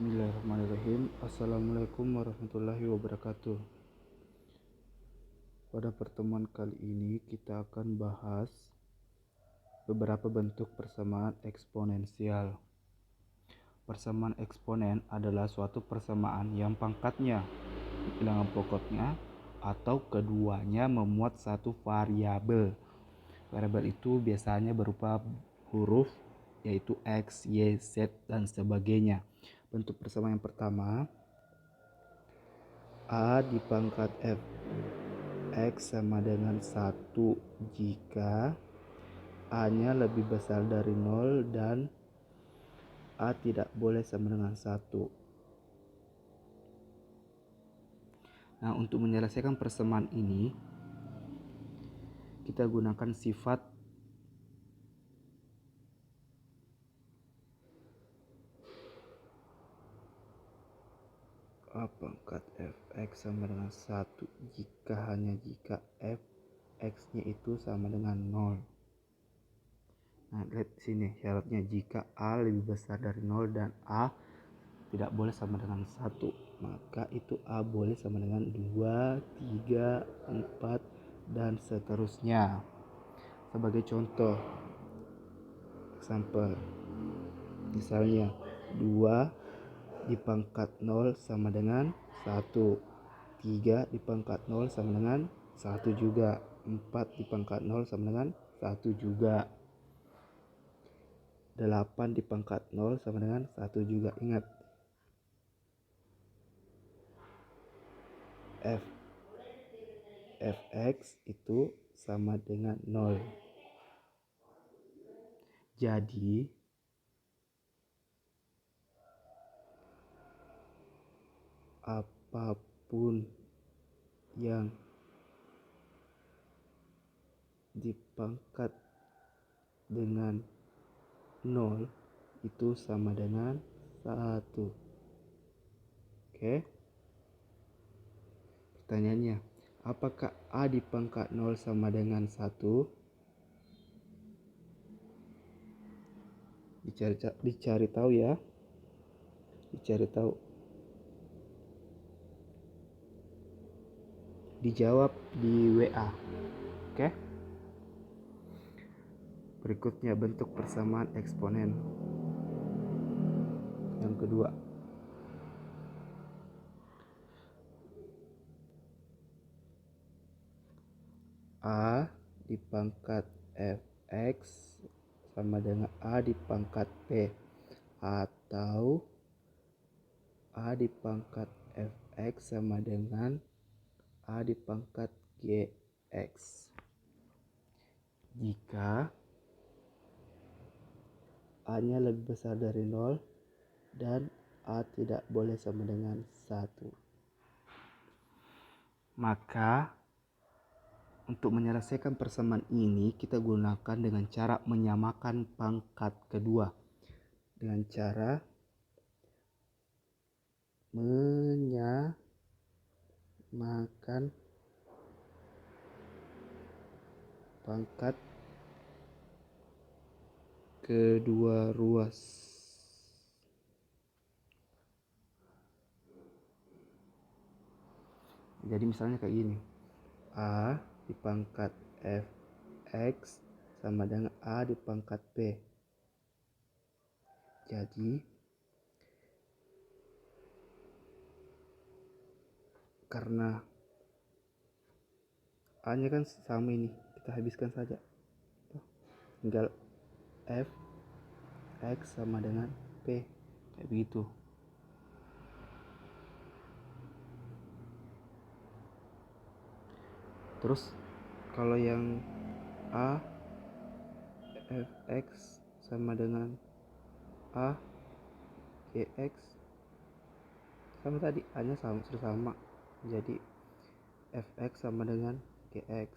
Bismillahirrahmanirrahim. Assalamualaikum warahmatullahi wabarakatuh. Pada pertemuan kali ini kita akan bahas beberapa bentuk persamaan eksponensial. Persamaan eksponen adalah suatu persamaan yang pangkatnya bilangan pokoknya atau keduanya memuat satu variabel. Variabel itu biasanya berupa huruf yaitu X, Y, Z, dan sebagainya. Bentuk persamaan yang pertama, A di pangkat F X sama dengan 1 jika A-nya lebih besar dari 0 dan A tidak boleh sama dengan 1. Nah, untuk menyelesaikan persamaan ini, kita gunakan sifat A pangkat Fx sama dengan 1 hanya jika Fx-nya itu sama dengan 0. Nah, lihat sini syaratnya, jika A lebih besar dari 0 dan A tidak boleh sama dengan 1, maka itu A boleh sama dengan 2, 3, 4, dan seterusnya. Sebagai contoh, example, misalnya 2 di pangkat 0 sama dengan 1, 3 di pangkat 0 sama dengan 1 juga, 4 di pangkat 0 sama dengan 1 juga, 8 di pangkat 0 sama dengan 1 juga. Ingat, Fx itu sama dengan 0. Jadi apapun yang dipangkat dengan 0 itu sama dengan 1. Oke. Pertanyaannya, apakah A di pangkat 0 sama dengan 1? Dicari tahu ya. Dicari tahu. Dijawab di WA. Oke. Berikutnya bentuk persamaan eksponen. Yang kedua, A di pangkat Fx sama dengan A di pangkat P, atau A di pangkat Fx sama dengan A di pangkat Gx jika A-nya lebih besar dari 0 dan A tidak boleh sama dengan 1. Maka untuk menyelesaikan persamaan ini kita gunakan dengan cara menyamakan pangkat kedua, dengan cara menyamakan pangkat kedua ruas. Jadi misalnya kayak gini, A di pangkat Fx sama dengan A di pangkat P. Jadi karena A nya kan sama ini, kita habiskan saja, tinggal Fx sama dengan P, kayak begitu. Terus kalau yang A Fx sama dengan A Gx, sama tadi A nya sama, jadi Fx sama dengan Gx.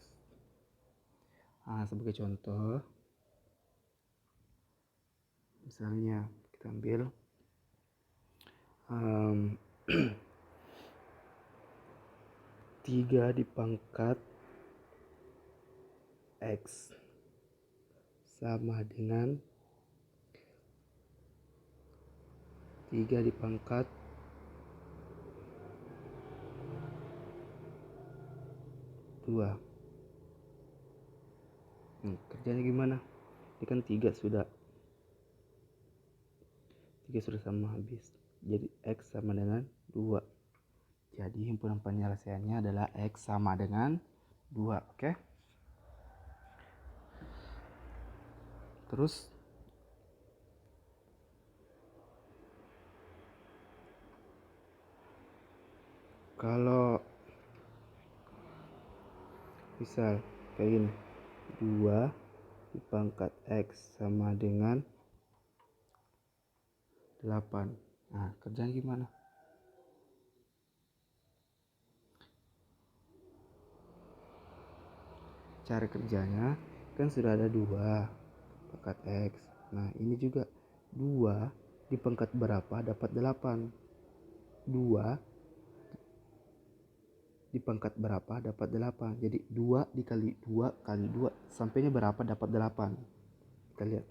Nah, sebagai contoh, misalnya kita ambil 3 di pangkat X sama dengan 3 dipangkat 2. Kerjanya gimana? Ini kan 3 sudah sama habis. Jadi X sama dengan 2. Jadi himpunan penyelesaiannya adalah X sama dengan 2. Oke? Terus kalau misal kayak gini, 2 dipangkat X sama dengan 8. Nah, kerjanya gimana? Cara kerjanya kan sudah ada 2 pangkat X. Nah, ini juga 2 dipangkat berapa dapat 8. 2 dipangkat berapa dapat 8. Jadi 2 dikali 2 kali 2 sampainya berapa dapat 8. Kita lihat.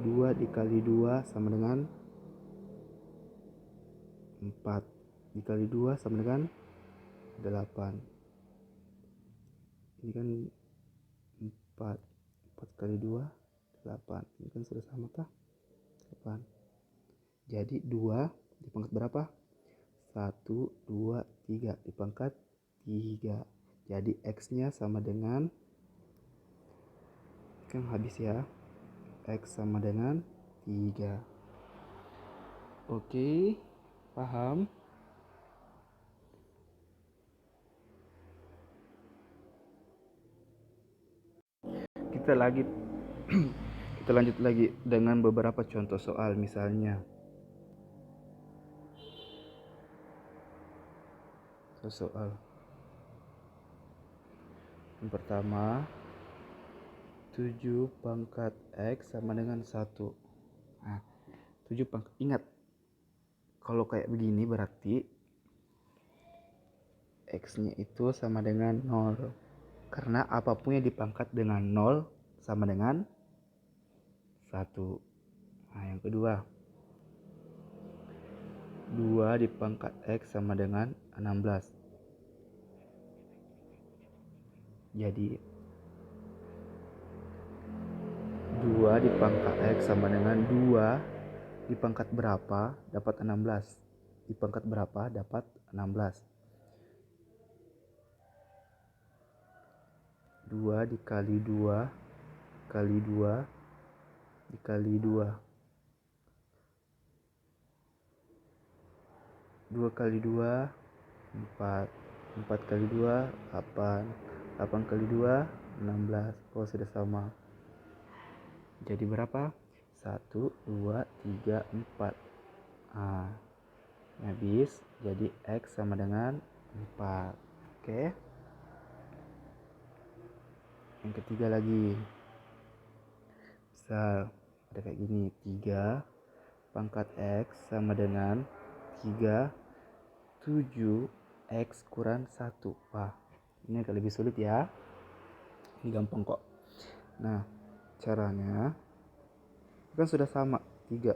2 dikali 2 sama dengan 4. Dikali 2 sama dengan 8. Ini kan 4. 4 kali 2 8. Ini kan sudah sama kah? 8. Jadi 2 dipangkat berapa? 1, 2, 3 dipangkat 3. Jadi X-nya sama dengan, kan habis ya, X sama dengan 3. Oke, paham? Kita lanjut lagi dengan beberapa contoh soal. Misalnya soal yang pertama, 7 pangkat X sama dengan 1. Nah, 7 pangkat, ingat kalau kayak begini berarti X-nya itu sama dengan 0. Karena apapun yang dipangkat dengan 0 sama dengan 1. Nah, yang kedua, 2 dipangkat X sama dengan 16. Jadi 2 dipangkat X sama dengan 2 dipangkat berapa dapat 16. Dipangkat berapa dapat 16. 2 dikali 2 kali 2 dikali 2. 2 kali 2 4. 4 kali 2 8. 8 kali 2 16. Oh, sudah sama. Jadi berapa? 1, 2, 3, 4. Nah, habis. Jadi X sama dengan 4. Oke. Yang ketiga lagi. Misal ada kayak gini, 3 pangkat X sama dengan 3, 7 X kurang 1. Wah, ini agak lebih sulit ya. Ini gampang kok. Nah, caranya kan sudah sama 3.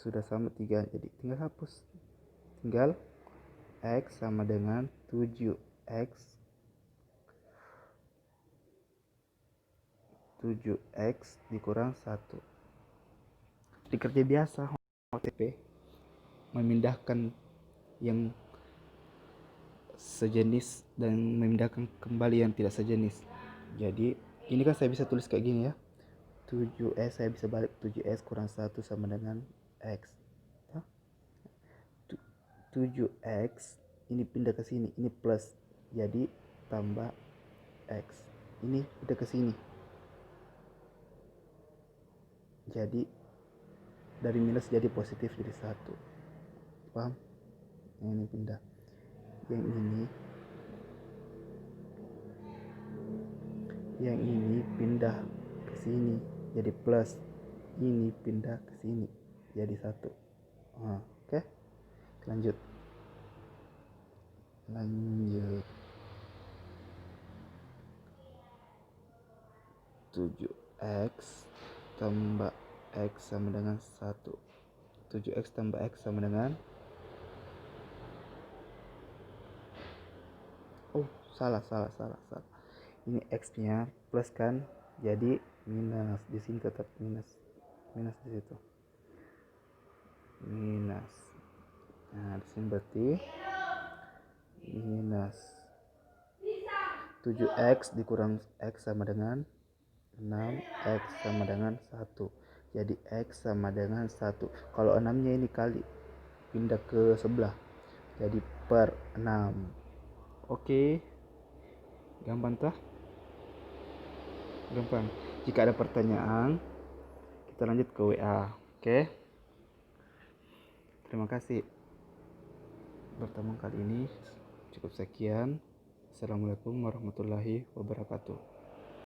Sudah sama 3, jadi tinggal hapus. Tinggal X sama dengan 7X 7X dikurang 1. Dikerja biasa OTP, memindahkan yang sejenis dan memindahkan kembali yang tidak sejenis. Jadi ini kan saya bisa tulis kayak gini ya, 7S saya bisa balik 7S kurang 1 sama dengan X. 7X ini pindah ke sini, ini plus, jadi tambah X. Ini pindah ke sini, jadi dari minus jadi positif, jadi 1. Paham? Yang ini pindah, yang ini pindah ke sini jadi plus, ini pindah ke sini jadi 1. Oke. Lanjut 7X tambah X sama dengan 1. 7X tambah X sama dengan, oh salah. Ini X nya plus kan, jadi minus. Di sini tetap minus di situ minus. Nah di sini berarti minus 7X dikurang X sama dengan 6, X sama dengan 1. Jadi X sama dengan 1. Kalau 6 nya ini kali, pindah ke sebelah, jadi per 6. Oke, gampang tah? Gampang. Jika ada pertanyaan, kita lanjut ke WA. Oke, terima kasih. Pertemuan kali ini cukup sekian. Assalamualaikum warahmatullahi wabarakatuh.